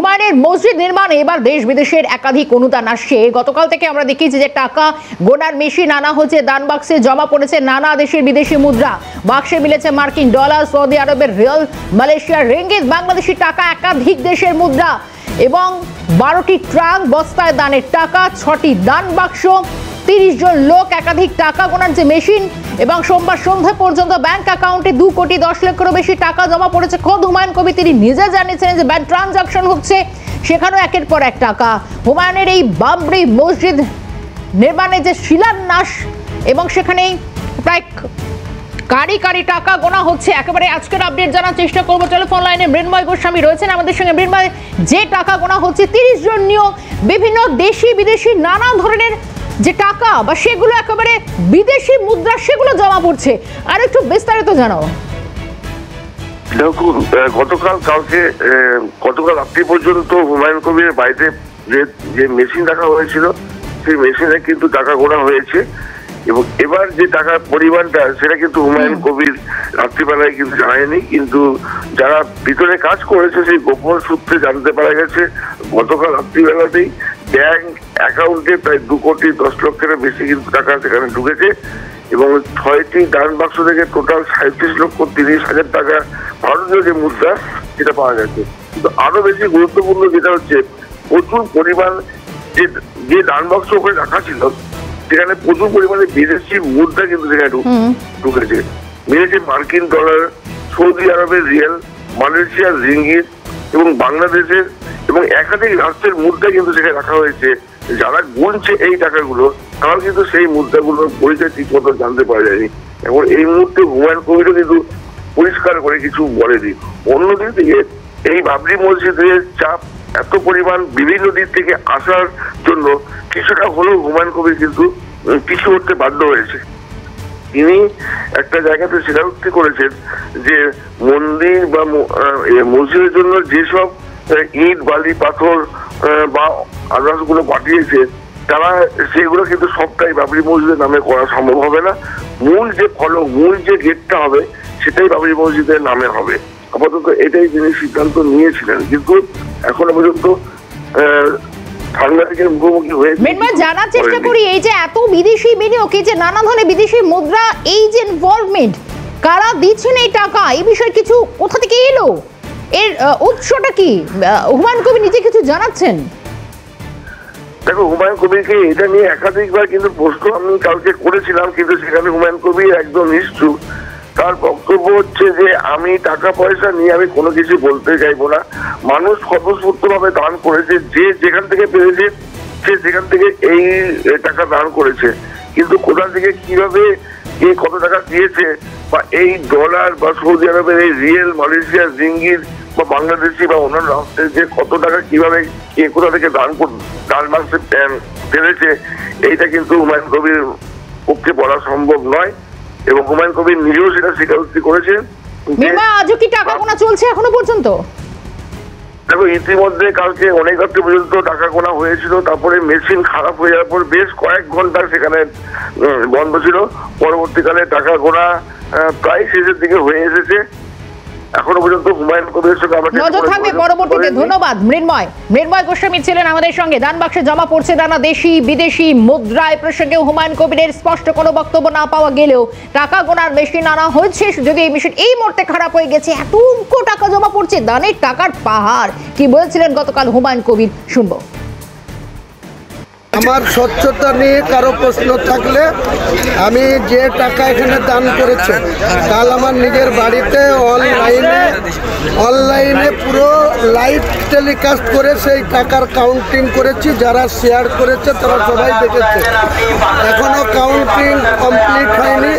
হুমায়ুনের মসজিদ নির্মাণে এবার দেশ বিদেশের একাধিক অনুদান আসছে। গতকাল থেকে আমরা দেখেছি যে টাকা গোনার মেশিন আনা হচ্ছে, দান বাক্সে জমা পড়েছে নানা দেশের বিদেশি মুদ্রা। বাক্সে মিলেছে মার্কিন ডলার, সৌদি আরবের রিয়াল, মালয়েশিয়ার রিঙ্গিত, বাংলাদেশি টাকা, একাধিক দেশের মুদ্রা এবং 12টি ট্রাক বস্তায় দানের টাকা, 6টি দান বাক্স, 30 জন লোক, একাধিক টাকা গোনার যে মেশিন এবং সোমবার সন্ধ্যা পর্যন্ত ব্যাংক অ্যাকাউন্টে 2 কোটি 10 লক্ষেরও বেশি টাকা জমা পড়েছে। খোদ হুমায়ুন কবির তিনি নিজে জানিয়েছেন যে ব্যাংক ট্রানজাকশন হচ্ছে, সেখানেও একের পর এক টাকা। হুমায়ুনের এই বাবরি মসজিদ নির্মাণে যে শিলান্যাস এবং সেখানেই প্রায় কারি কারি টাকা গোনা হচ্ছে, একেবারে আজকের আপডেট জানার চেষ্টা করবো। টেলিফোন লাইনে মৃন্ময় গোস্বামী রয়েছেন আমাদের সঙ্গে। মৃন্ময়, যে টাকা গোনা হচ্ছে 30 জন নিয়েও বিভিন্ন দেশি বিদেশি নানা ধরনের যে টাকা বা সেগুলো একেবারে বিদেশি মুদ্রা সেগুলো জমা পড়ছে, আর একটু বিস্তারিত জানাও। দেখুন, গতকাল রাত্রি পর্যন্ত হুমায়ুন কবিরের বাড়িতে যে মেশিন রাখা হয়েছিল সেই মেশিনে কিন্তু টাকা গোনা হয়েছে এবং এবার যে টাকার পরিমাণটা সেটা কিন্তু হুমায়ুন কবির রাত্রিবেলায় কিন্তু জানায়নি, কিন্তু যারা ভিতরে কাজ করেছে সেই গোপন সূত্রে জানতে পারা গেছে গতকাল রাত্রিবেলাতেই ব্যাংক অ্যাকাউন্টে প্রায় 2 কোটি 10 লক্ষের বেশি কিন্তু টাকা সেখানে ঢুকেছে এবং 6টি দান বাক্স থেকে টোটাল 37,30,000 টাকা ভারতীয় যে মুদ্রা সেটা পাওয়া গেছে। কিন্তু আরো বেশি গুরুত্বপূর্ণ যেটা হচ্ছে প্রচুর পরিমাণ যে দান বাক্স ওখানে রাখা ছিল সেখানে প্রচুর পরিমাণে বিদেশি মুদ্রা কিন্তু সেখানে ঢুকেছে। মিলেছে মার্কিন ডলার, সৌদি আরবের রিয়াল, মালয়েশিয়ার রিঙ্গিত এবং বাংলাদেশের এবং একাধিক রাষ্ট্রের মুদ্রা কিন্তু সেখানে রাখা হয়েছে। যারা গুনছে এই টাকাগুলো তারা কিন্তু সেই মুদ্রাগুলোর পরিচয় ঠিক মতো জানতে পারা যায়নি। এখন এই মুহূর্তে হুমায়ুন কবিরও কিন্তু পরিষ্কার করে কিছু বলেনি। অন্যদিক থেকে এই বাবরি মসজিদের চাপ এত পরিমাণ বিভিন্ন দিক থেকে আসার জন্য কিছুটা হলেও হুমায়ুন কবির কিন্তু পিছু হতে বাধ্য হয়েছে। তিনি একটা জায়গাতে স্বীকারোক্তি করেছেন যে মন্দির বা মসজিদের জন্য যেসব ইট, বালি, পাথর বা আদার্সগুলো পাঠিয়েছে তারা সেগুলো কিন্তু সবটাই বাবরি মসজিদের নামে করা সম্ভব হবে না। মূল যে গেটটা হবে সেটাই বাবরি মসজিদের নামে হবে। আপাতত এটাই তিনি সিদ্ধান্ত নিয়েছিলেন, কিন্তু এখনো পর্যন্ত সাংবাদিকের মুখোমুখি হয়ে জানার চেষ্টা করি এই যে এত বিদেশি বিনিয়োগ, এই যে নানা ধরনের বিদেশি মুদ্রা, এই যে ইনভলভমেন্ট, কারা দিচ্ছেন এই টাকা, এই বিষয়ে কিছু কোথা থেকে এলো, এর উৎসটা কি, হুমায়ুন কবির নিজে কিছু জানাচ্ছেন? দেখো, হুমায়ুন কবিরকে এটা নিয়ে একাধিকবার কিন্তু প্রশ্ন আমি কালকে করেছিলাম, কিন্তু সেখানে হুমায়ুন কবির একদম নিশ্চুপ। তার বক্তব্য হচ্ছে যে আমি টাকা পয়সা নিয়ে আমি কোনো কিছু বলতে চাইবো না। মানুষ স্বতঃস্ফূর্তভাবে দান করেছে, যে যেখান থেকে পেরেছে সে সেখান থেকে এই টাকা দান করেছে, কিন্তু কোথা থেকে কিভাবে কে কত টাকা দিয়েছে বা এই ডলার বা সৌদি আরবের এই রিয়েল, মালয়েশিয়ার রিঙ্গিত বা বাংলাদেশি বা অন্যান্য রাষ্ট্রের যে কত টাকা কিভাবে কে কোথা থেকে দান বাক্সে পেরেছে এইটা কিন্তু হুমায়ুন কবির পক্ষে বলা সম্ভব নয় এবং হুমায়ুন কবির নিজেও সেটা স্বীকারোক্তি করেছেন। আজও কি টাকা গোনা চলছে এখনো পর্যন্ত? দেখো, ইতিমধ্যে কালকে অনেক রাত্রি পর্যন্ত টাকা গোনা হয়েছিল, তারপরে মেশিন খারাপ হয়ে যাওয়ার পর বেশ কয়েক ঘন্টা সেখানে বন্ধ ছিল। পরবর্তীকালে টাকা গোনা প্রায় শেষের দিকে হয়ে এসেছে। এখনো পর্যন্ত হুমায়ুন কবিরের সঙ্গে নজর থাকবে পরবর্তীতে। ধন্যবাদ মৃন্ময় গোস্বামী ছিলেন আমাদের সঙ্গে। দান বাক্সে জমা পড়ছে নানা দেশি বিদেশি মুদ্রায় প্রসঙ্গে হুমায়ুন কবিরের স্পষ্ট কোনো বক্তব্য না পাওয়া গেলেও টাকা গোনার মেশিন আনা হয়েছে, যদি এই মেশিন এই মুহূর্তে খারাপ হয়ে গেছে, এত টাকা জমা পড়ছে, দানের টাকার পাহাড়। কি বলেছিলেন গতকাল হুমায়ুন কবির, শুনবো। আমার স্বচ্ছতা নিয়ে কারো প্রশ্ন থাকলে আমি যে টাকা এখানে দান করেছে কাল আমার নিজের বাড়িতে অনলাইনে পুরো লাইভ টেলিকাস্ট করে সেই টাকার কাউন্টিং করেছি। যারা শেয়ার করেছে তারা সবাই দেখেছে। এখনো কাউন্টিং কমপ্লিট হয়নি।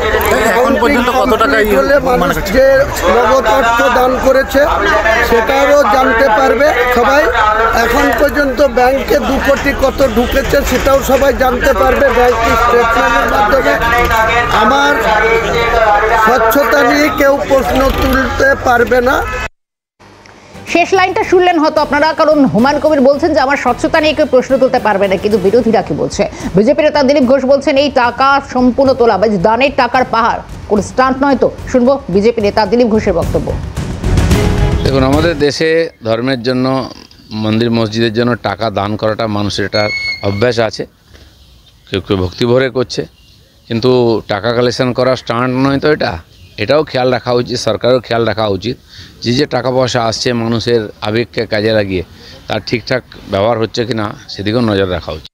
কাউন্টিং কমপ্লিট হলে মানুষ যে নগদ অর্থ দান করেছে সেটারও জানতে পারবে সবাই। এখন পর্যন্ত ব্যাংকে 2 কোটি কত ঢুকেছে সেটাও সবাই জানতে পারবে ব্যাংকের স্টেটমেন্টের মাধ্যমে। আমার স্বচ্ছতা নিয়ে কেউ প্রশ্ন তুলতে পারবে না। শেষ লাইনটা শুনলেন হয়তো আপনারা, কারণ হুমায়ুন কবির বলছেন যে আমার স্বচ্ছতা নিয়ে কেউ প্রশ্ন তুলতে পারবে না, কিন্তু বিরোধীরা কি বলছে? বিজেপি নেতা দিলীপ ঘোষ বলছেন এই টাকা সম্পূর্ণ তোলা বা দানের টাকার পাহাড়, কোন স্টান্ট নয় তো। শুনবো বিজেপি নেতা দিলীপ ঘোষের বক্তব্য। দেখুন, আমাদের দেশে ধর্মের জন্য মন্দির মসজিদের জন্য টাকা দান করাটা মানুষের একটা অভ্যাস আছে, কেউ কেউ ভক্তি ভরে করছে, কিন্তু টাকা কালেকশন করা স্ট্যান্ড নয় তো এটাও খেয়াল রাখা উচিত, সরকারেরও খেয়াল রাখা উচিত যে টাকা পয়সা আসছে মানুষের আবেগকে কাজে লাগিয়ে তার ঠিকঠাক ব্যবহার হচ্ছে কি না সেদিকেও নজর রাখা উচিত।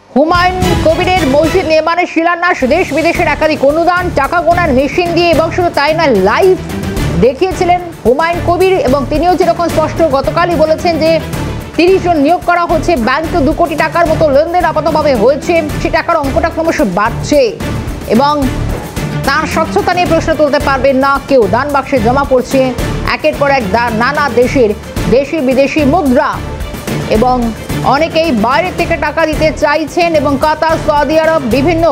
হুমায়ুন কবিরের মসজিদ নির্মাণের শিলান্যাস, দেশ বিদেশের একাধিক অনুদান, টাকা গোনার মেশিন দিয়ে, এবং শুধু তাই না, লাইভ দেখিয়েছিলেন হুমায়ুন কবির, এবং তিনিও যেরকম স্পষ্ট গতকালই বলেছেন যে 30 জন নিয়োগ করা হচ্ছে, ব্যাংকে 2 কোটি টাকার মতো লেনদেন আপাতভাবে হয়েছে, সে টাকার অঙ্কটা ক্রমশ বাড়ছে, এবং তার স্বচ্ছতা নিয়ে প্রশ্ন তুলতে পারবেন না কেউ। দান বাক্সে জমা পড়ছে একের পর এক নানা দেশের দেশি বিদেশি মুদ্রা, এবং অনেকেই বাইরে থেকে টাকা দিতে চাইছেন, এবং কাতার, সৌদি আরব, বিভিন্ন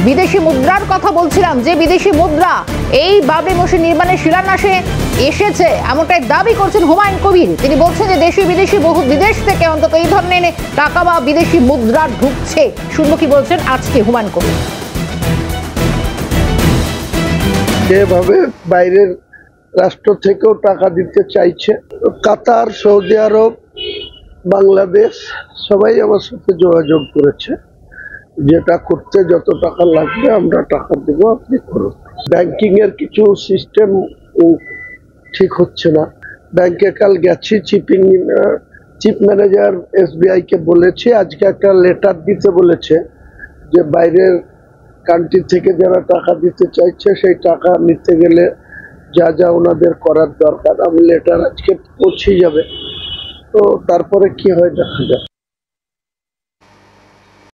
বিদেশি মুদ্রার কথা বলছিলাম, যে বিদেশি মুদ্রা এই বাবরি মসজিদ নির্মাণের শিলান্যাসে এসেছে এমনটাই দাবি করছেন হুমায়ুন কবির। তিনি বলছেন যে দেশি বিদেশি বহু বিদেশ থেকে অন্তত এই ধরনের টাকা বা বিদেশি মুদ্রা ঢুকছে। শুনবো কি বলছেন আজকে হুমায়ুন কবির। যেভাবে বাইরের রাষ্ট্র থেকেও টাকা দিতে চাইছে, কাতার, সৌদি আরব, বাংলাদেশ সবাই আমার সাথে যোগাযোগ করেছে, যেটা করতে যত টাকা লাগবে আমরা টাকা দেব, আপনি করুন। ব্যাংকিং এর কিছু সিস্টেম ঠিক হচ্ছে না। ব্যাংকে কাল গেছি, চিফ ম্যানেজার SBI কে বলেছে, আজকে একটা লেটার দিতে বলেছে যে বাইরের কান্ট্রি থেকে যারা টাকা দিতে চাইছে সেই টাকা নিতে গেলে যা যা ওনাদের করার দরকার, আমি লেটার আজকে পৌঁছে যাবে, তো তারপরে কি হয় দেখা যাবে।